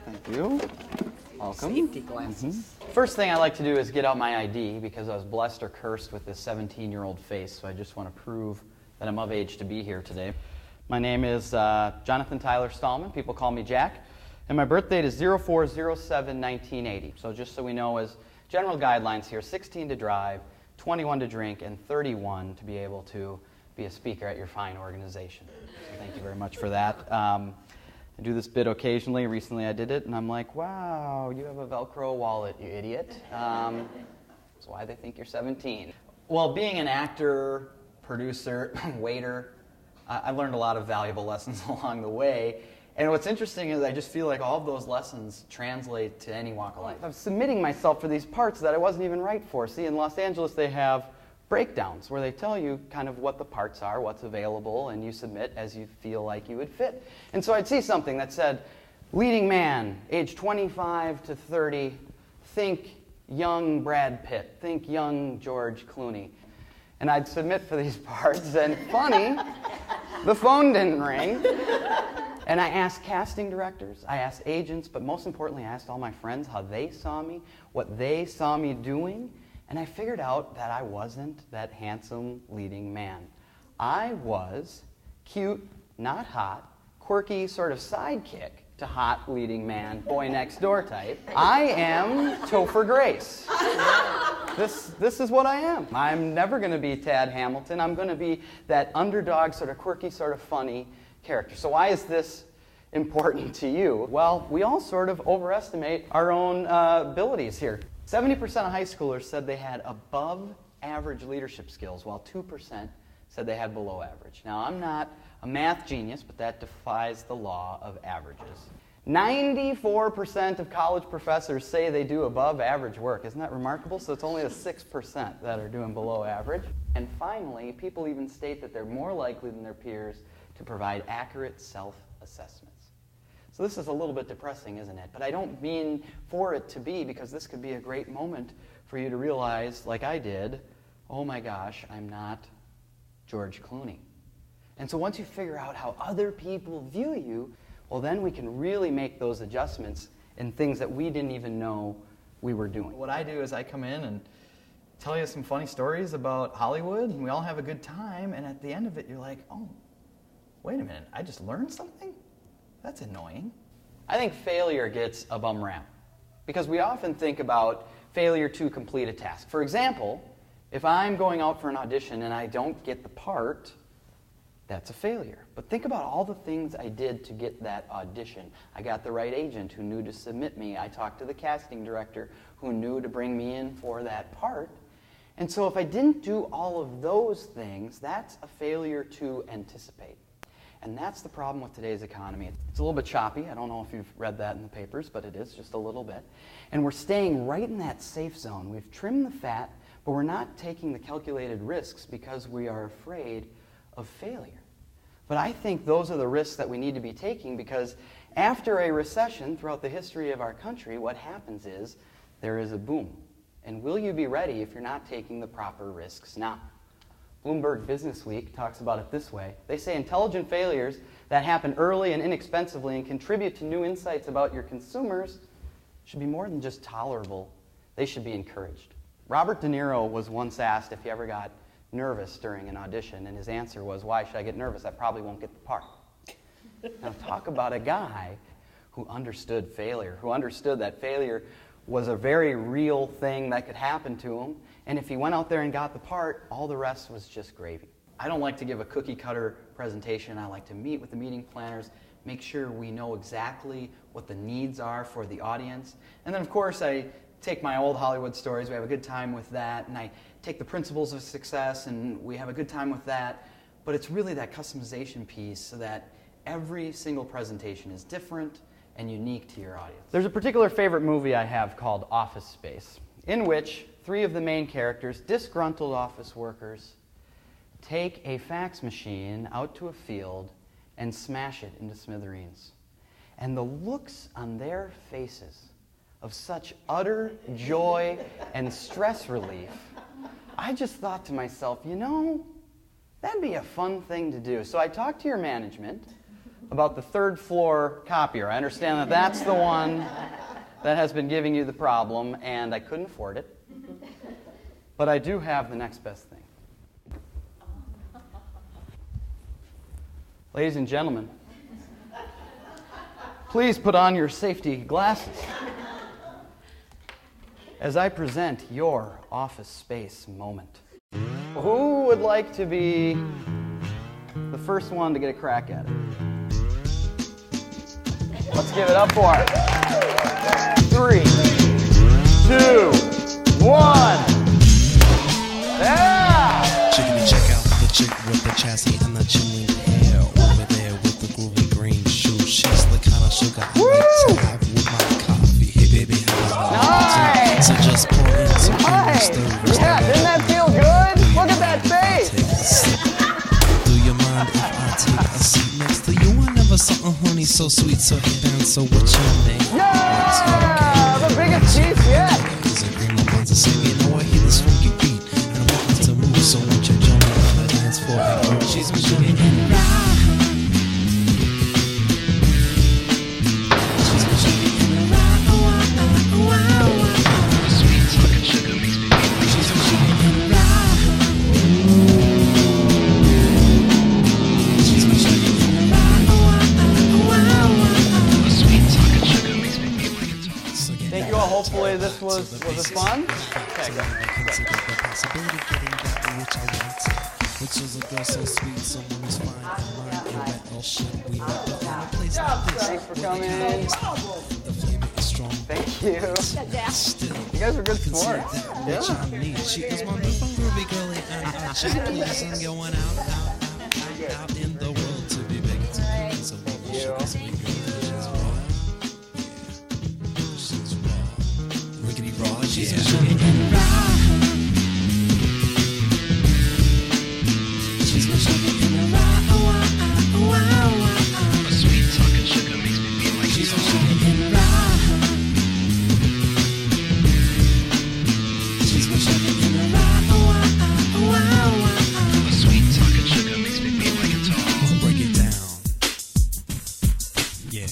Thank you. Welcome. Safety glasses. First thing I like to do is get out my ID because I was blessed or cursed with this 17-year-old face, so I just want to prove that I'm of age to be here today. My name is Jonathan Tyler Stahlmann. People call me Jack. And my birth date is 04/07/1980. So just so we know, as general guidelines here, 16 to drive, 21 to drink, and 31 to be able to be a speaker at your fine organization. So thank you very much for that. I do this bit occasionally. Recently I did it, and I'm like, wow, you have a Velcro wallet, you idiot. That's why they think you're 17. Well, being an actor, producer, waiter, I've learned a lot of valuable lessons along the way. And what's interesting is I just feel like all of those lessons translate to any walk of life. I'm submitting myself for these parts that I wasn't even right for. See, in Los Angeles they have breakdowns where they tell you kind of what the parts are, what's available, and you submit as you feel like you would fit. And so I'd see something that said, leading man, age 25 to 30, think young Brad Pitt, think young George Clooney. And I'd submit for these parts, and funny, the phone didn't ring. And I asked casting directors, I asked agents, but most importantly, I asked all my friends how they saw me, what they saw me doing, and I figured out that I wasn't that handsome leading man. I was cute, not hot, quirky sort of sidekick to hot leading man, boy next door type. I am Topher Grace. This is what I am. I'm never going to be Tad Hamilton. I'm going to be that underdog, sort of quirky, sort of funny character. So why is this important to you? Well, we all sort of overestimate our own abilities here. 70% of high schoolers said they had above average leadership skills, while 2% said they had below average. Now, I'm not a math genius, but that defies the law of averages. 94% of college professors say they do above average work. Isn't that remarkable? So it's only the 6% that are doing below average. And finally, people even state that they're more likely than their peers to provide accurate self-assessments. So this is a little bit depressing, isn't it? But I don't mean for it to be, because this could be a great moment for you to realize, like I did, oh my gosh, I'm not George Clooney. And so once you figure out how other people view you, well, then we can really make those adjustments in things that we didn't even know we were doing. What I do is I come in and tell you some funny stories about Hollywood, and we all have a good time, and at the end of it, you're like, oh, wait a minute, I just learned something? That's annoying. I think failure gets a bum rap because we often think about failure to complete a task. For example, if I'm going out for an audition and I don't get the part, that's a failure. But think about all the things I did to get that audition. I got the right agent who knew to submit me. I talked to the casting director who knew to bring me in for that part. And so if I didn't do all of those things, that's a failure to anticipate. And that's the problem with today's economy. It's a little bit choppy. I don't know if you've read that in the papers, but it is just a little bit. And we're staying right in that safe zone. We've trimmed the fat, but we're not taking the calculated risks because we are afraid of failure. But I think those are the risks that we need to be taking, because after a recession throughout the history of our country, what happens is there is a boom. And will you be ready if you're not taking the proper risks now? Bloomberg Business Week talks about it this way. They say intelligent failures that happen early and inexpensively and contribute to new insights about your consumers should be more than just tolerable. They should be encouraged. Robert De Niro was once asked if he ever got nervous during an audition, and his answer was, why should I get nervous? I probably won't get the part. Now talk about a guy who understood failure, who understood that failure was a very real thing that could happen to him. And if he went out there and got the part, all the rest was just gravy. I don't like to give a cookie-cutter presentation. I like to meet with the meeting planners, make sure we know exactly what the needs are for the audience. And then, of course, I take my old Hollywood stories. We have a good time with that. And I take the principles of success, and we have a good time with that. But it's really that customization piece so that every single presentation is different and unique to your audience. There's a particular favorite movie I have called Office Space, in which 3 of the main characters, disgruntled office workers, take a fax machine out to a field and smash it into smithereens. And the looks on their faces of such utter joy and stress relief, I just thought to myself, you know, that'd be a fun thing to do. So I talked to your management, about the third floor copier. I understand that that's the one that has been giving you the problem, and I couldn't afford it. But I do have the next best thing. Ladies and gentlemen, please put on your safety glasses as I present your office space moment. Who would like to be the first one to get a crack at it? Let's give it up for it. 3, 2, 1. Yeah! Chickity, check out the chick with the chassis and the chimney hair. Over there with the groovy green shoes. She's the kind of sugar I like to have with my coffee. Hey baby, how Nice! So just pour in some Nice! Yeah, didn't that feel good? Look at that face! Do you mind if I take a seat next to you? I never saw a honey so sweet, so advanced. So what's your name? Yeah! The biggest piece yet! Is it green ones to sing? You know I hear this funky beat and I'm wanting to move. So won't you join me on the dance floor? She's my sugar and ride. She's my sugar and ride. Sweet talking sugar makes me feel like she's my sugar and ride. She's my sugar and ride. Sweet talking sugar makes me feel like it's all. Thank you all. Hopefully this was it fun? Okay, go. Which is a girl so sweet, someone who's fine and mine and wet. Oh shit, we met in a place like this. Thanks for coming. The flavor is strong. Thank you. You guys are good sports. Which I need. She is my new fun groovy girlie and I check please and going out in the world to be big. So sweet girl, she's raw. Yeah, she's raw. Rickety raw, she's raw. She's my sugar in the ride. A sweet talking sugar makes me feel like she's my sugar in the ride. She's my sugar in the ride. A sweet talking sugar makes me feel like it's all. Break it down. Yeah.